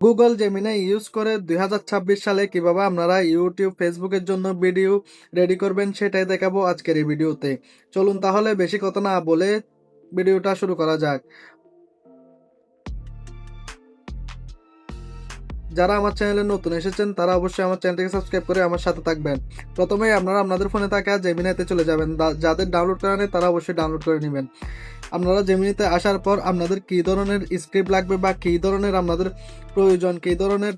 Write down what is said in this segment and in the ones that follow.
Google Gemini use করে 2026 সালে কিভাবে আপনারা ইউটিউব ফেসবুকের জন্য ভিডিও রেডি করবেন সেটাই দেখাবো আজকের এই ভিডিওতে। চলুন তাহলে বেশি কথা না বলে ভিডিওটা শুরু করা যাক। যারা আমার চ্যানেলে নতুন এসেছেন তারা অবশ্যই আমার চ্যানেলটিকে সাবস্ক্রাইব করে আমার সাথে থাকবেন। প্রথমেই আপনারা আপনাদের ফোনে থাকা জেমিনাইতে চলে যাবেন। যাদের ডাউনলোড করা নেই তারা অবশ্যই ডাউনলোড করে নেবেন। আপনারা জেমিনিতে আসার পর আপনাদের কী ধরনের স্ক্রিপ্ট লাগবে বা কী ধরনের আপনাদের প্রয়োজন, কী ধরনের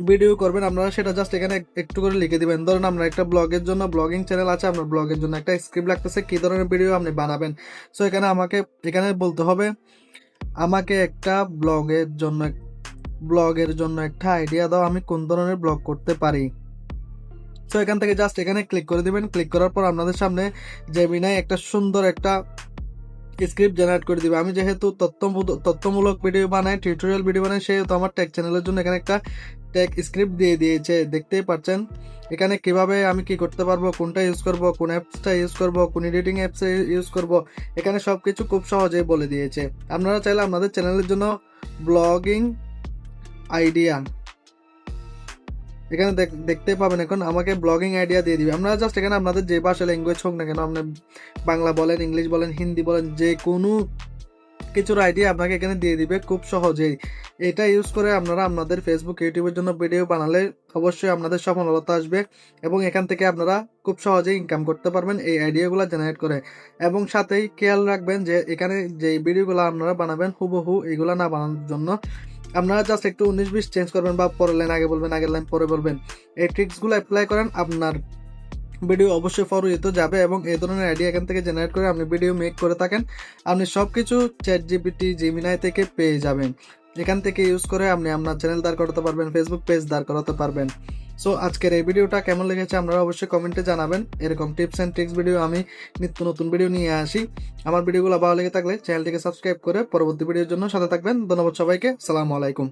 ভিডিও করবেন আপনারা সেটা জাস্ট এখানে একটু করে লিখে দিবেন। ধরুন আপনার একটা ব্লগের জন্য ব্লগিং চ্যানেল আছে, আপনার ব্লগের জন্য একটা স্ক্রিপ্ট লাগতেছে, কী ধরনের ভিডিও আপনি বানাবেন। সো এখানে বলতে হবে আমাকে একটা ব্লগের জন্য একটা আইডিয়া দাও, আমি কোন ধরনের ব্লগ করতে পারি। সো এখান থেকে জাস্ট এখানে ক্লিক করে দিবেন। ক্লিক করার পর আপনাদের সামনে জেমিনাই একটা সুন্দর একটা স্ক্রিপ্ট জেনারেট করে দিবে। আমি যেহেতু তথ্যমূলক ভিডিও বানাই, টিউটোরিয়াল ভিডিও বানাই, সেহেতু আমার টেক চ্যানেলের জন্য এখানে একটা টেক স্ক্রিপ্ট দিয়ে দিয়েছে। দেখতেই পাচ্ছেন এখানে কিভাবে আমি কি করতে পারবো, কোনটা ইউজ করব, কোন অ্যাপসটা ইউজ করব, কোন এডিটিং অ্যাপসে ইউজ করব, এখানে সবকিছু খুব সহজেই বলে দিয়েছে। আপনারা চাইলে আপনাদের চ্যানেলের জন্য ব্লগিং আইডিয়া এখানে দেখতে পাবেন। এখন আমাকে ব্লগিং আইডিয়া দিয়ে দিবে। আপনারা জাস্ট এখানে আপনাদের যে ভাষা ল্যাঙ্গুয়েজ হোক না কেন, আপনি বাংলা বলেন, ইংলিশ বলেন, হিন্দি বলেন, যে কোনো কিছুর আইডিয়া আপনাকে এখানে দিয়ে দিবে খুব সহজেই। এটা ইউজ করে আপনারা আপনাদের ফেসবুক, ইউটিউবের জন্য ভিডিও বানালে অবশ্যই আপনাদের সফলতা আসবে এবং এখান থেকে আপনারা খুব সহজেই ইনকাম করতে পারবেন এই আইডিয়াগুলো জেনারেট করে। এবং সাথেই খেয়াল রাখবেন যে এখানে যে ভিডিওগুলো আপনারা বানাবেন হুবহু এগুলো না বানানোর জন্য আপনারা জাস্ট একটু 19-20 চেঞ্জ করবেন বা পরের লাইন আগে বলবেন, আগের লাইন পরে বলবেন। এই ট্রিক্সগুলো অ্যাপ্লাই করেন, আপনার ভিডিও অবশ্যই ফরওয়ার্ড যাবে এবং এই ধরনের আইডিয়া এখান থেকে জেনারেট করে আপনি ভিডিও মেক করে থাকেন, আপনি সব কিছু চ্যাটজিপিটি, জেমিনাই থেকে পেয়ে যাবেন। এখান থেকে ইউজ করে আপনি আপনার চ্যানেল দাঁড় করাতে পারবেন, ফেসবুক পেজ দাঁড় করাতে পারবেন। সো আজকের এই ভিডিওটা কেমন লেগেছে আপনারা অবশ্যই কমেন্টে জানাবেন। এরকম টিপস অ্যান্ড ট্রিক্স ভিডিও আমি নিত্য নতুন ভিডিও নিয়ে আসি। আমার ভিডিওগুলো ভালো লেগে থাকলে চ্যানেলটিকে সাবস্ক্রাইব করে পরবর্তী ভিডিওর জন্য সাথে থাকবেন। ধন্যবাদ সবাইকে। আসসালামু আলাইকুম।